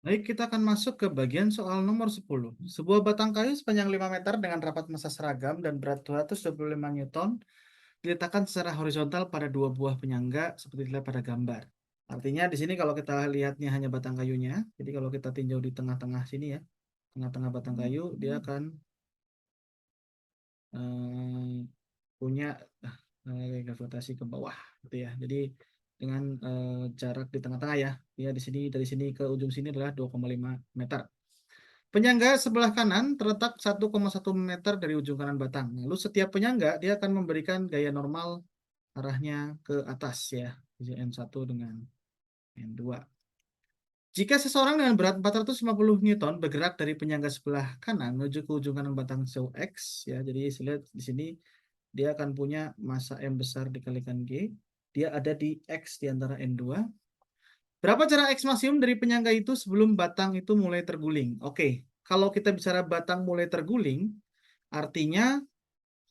Baik, kita akan masuk ke bagian soal nomor 10. Sebuah batang kayu sepanjang 5 meter dengan rapat massa seragam dan berat 225 Newton diletakkan secara horizontal pada dua buah penyangga seperti dilihat pada gambar. Artinya di sini kalau kita lihatnya hanya batang kayunya, jadi kalau kita tinjau di tengah-tengah sini ya, tengah-tengah batang kayu, dia akan eh, punya gravitasi ke bawah, gitu ya. Jadi dengan jarak di tengah-tengah ya, dia di sini dari sini ke ujung sini adalah 2,5 meter. Penyangga sebelah kanan terletak 1,1 meter dari ujung kanan batang. Lalu setiap penyangga dia akan memberikan gaya normal arahnya ke atas ya. N1 dengan N2. Jika seseorang dengan berat 450 Newton bergerak dari penyangga sebelah kanan menuju ke ujung kanan batang sejauh X ya. Jadi lihat di sini dia akan punya massa M besar dikalikan G. Dia ada di X di antara N2. Berapa jarak X maksimum dari penyangga itu sebelum batang itu mulai terguling? Oke, kalau kita bicara batang mulai terguling, artinya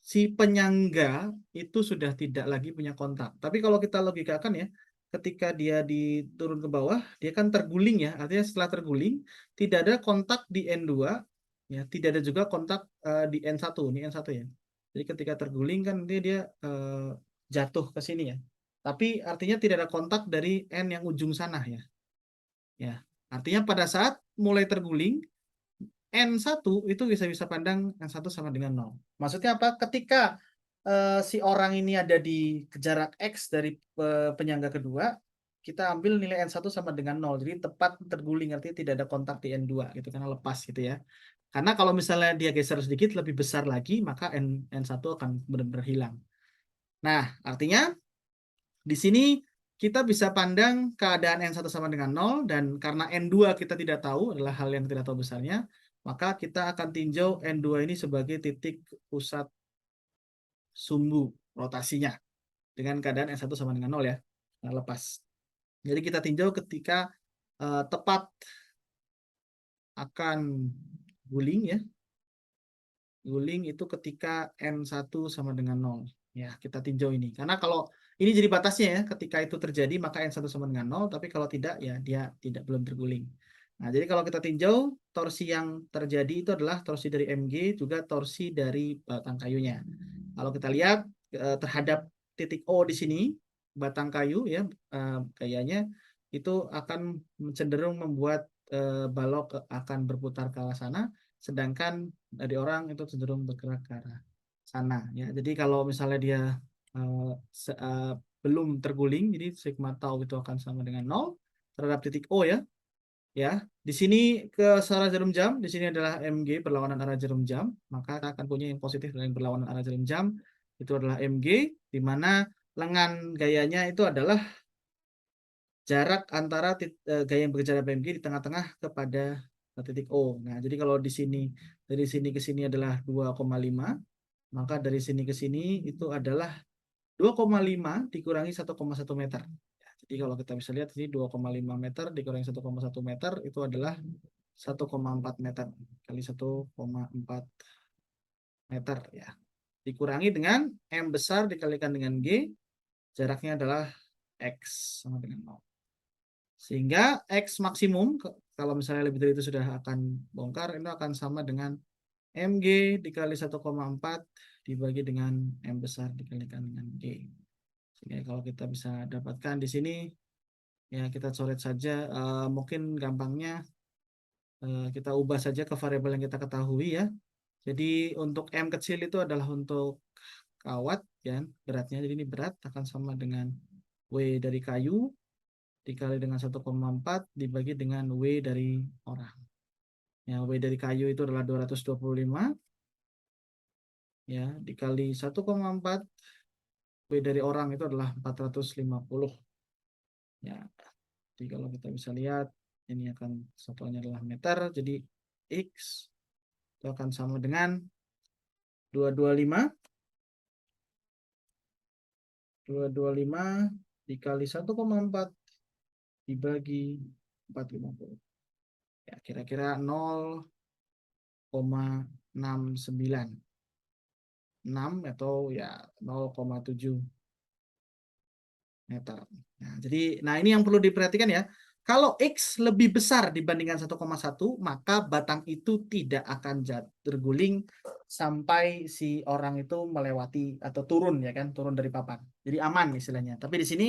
si penyangga itu sudah tidak lagi punya kontak. Tapi kalau kita logikakan ya, ketika dia diturun ke bawah, dia kan terguling ya. Artinya setelah terguling, tidak ada kontak di N2, ya, tidak ada juga kontak di N1. Ini N1 ya. Jadi ketika terguling kan dia jatuh ke sini ya. Tapi artinya tidak ada kontak dari N yang ujung sana ya. Ya. Artinya pada saat mulai terguling, N1 itu bisa pandang N1 sama dengan 0. Maksudnya apa? Ketika si orang ini ada di jarak X dari penyangga kedua, kita ambil nilai N1 sama dengan 0. Jadi tepat terguling, artinya tidak ada kontak di N2 gitu, karena lepas gitu ya. Karena kalau misalnya dia geser sedikit lebih besar lagi, maka N1 akan benar-benar hilang. Nah, artinya di sini kita bisa pandang keadaan N1 sama dengan 0, dan karena N2 kita tidak tahu, adalah hal yang tidak tahu besarnya, maka kita akan tinjau N2 ini sebagai titik pusat sumbu rotasinya dengan keadaan N1 sama dengan 0 ya, nah, lepas. Jadi kita tinjau ketika tepat akan guling ya. Guling itu ketika N1 sama dengan 0. Ya, kita tinjau ini. Karena kalau ini jadi batasnya ya, ketika itu terjadi maka N1 sama dengan 0, tapi kalau tidak ya dia belum terguling. Nah, jadi kalau kita tinjau, torsi yang terjadi itu adalah torsi dari Mg, juga torsi dari batang kayunya. Kalau kita lihat terhadap titik O di sini, batang kayu ya, gayanya itu akan cenderung membuat balok akan berputar ke arah sana, sedangkan dari orang itu cenderung bergerak ke arah sana ya. Jadi kalau misalnya dia uh, belum terguling, jadi sigma tau itu akan sama dengan 0 terhadap titik O ya. Ya, di sini ke arah jarum jam, di sini adalah Mg berlawanan arah jarum jam, maka kita akan punya yang positif dan yang berlawanan arah jarum jam, itu adalah Mg, di mana lengan gayanya itu adalah jarak antara gaya yang bergerak BMG di tengah-tengah kepada titik O. Nah, jadi kalau di sini dari sini ke sini adalah 2,5, maka dari sini ke sini itu adalah 2,5 dikurangi 1,1 meter. Ya, jadi kalau kita bisa lihat ini 2,5 meter dikurangi 1,1 meter itu adalah 1,4 meter kali 1,4 meter ya. Dikurangi dengan M besar dikalikan dengan G, jaraknya adalah X sama dengan 0. Sehingga X maksimum, kalau misalnya lebih dari itu sudah akan bongkar, itu akan sama dengan Mg dikali 1,4 dibagi dengan M besar dikalikan dengan G. Sehingga kalau kita bisa dapatkan di sini, ya kita coret saja, mungkin gampangnya kita ubah saja ke variabel yang kita ketahui ya. Jadi untuk M kecil itu adalah untuk kawat, ya, beratnya. Jadi ini berat akan sama dengan W dari kayu dikali dengan 1,4 dibagi dengan W dari orang. Ya, W dari kayu itu adalah 225 ya, dikali 1,4, W dari orang itu adalah 450. Ya, jadi kalau kita bisa lihat ini akan satuannya adalah meter, jadi X itu akan sama dengan 225 dikali 1,4 dibagi 450. Ya, kira-kira 0,69. 6 atau ya 0,7 meter. Nah, ini yang perlu diperhatikan ya. Kalau X lebih besar dibandingkan 1,1, maka batang itu tidak akan terguling sampai si orang itu melewati atau turun ya kan, turun dari papan. Jadi aman istilahnya. Tapi di sini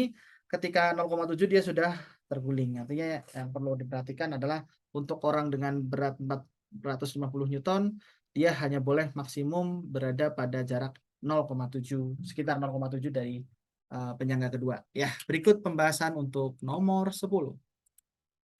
ketika 0,7 dia sudah terguling. Artinya yang perlu diperhatikan adalah untuk orang dengan berat 450 Newton, dia hanya boleh maksimum berada pada jarak 0,7, sekitar 0,7 dari penyangga kedua. Ya, berikut pembahasan untuk nomor 10.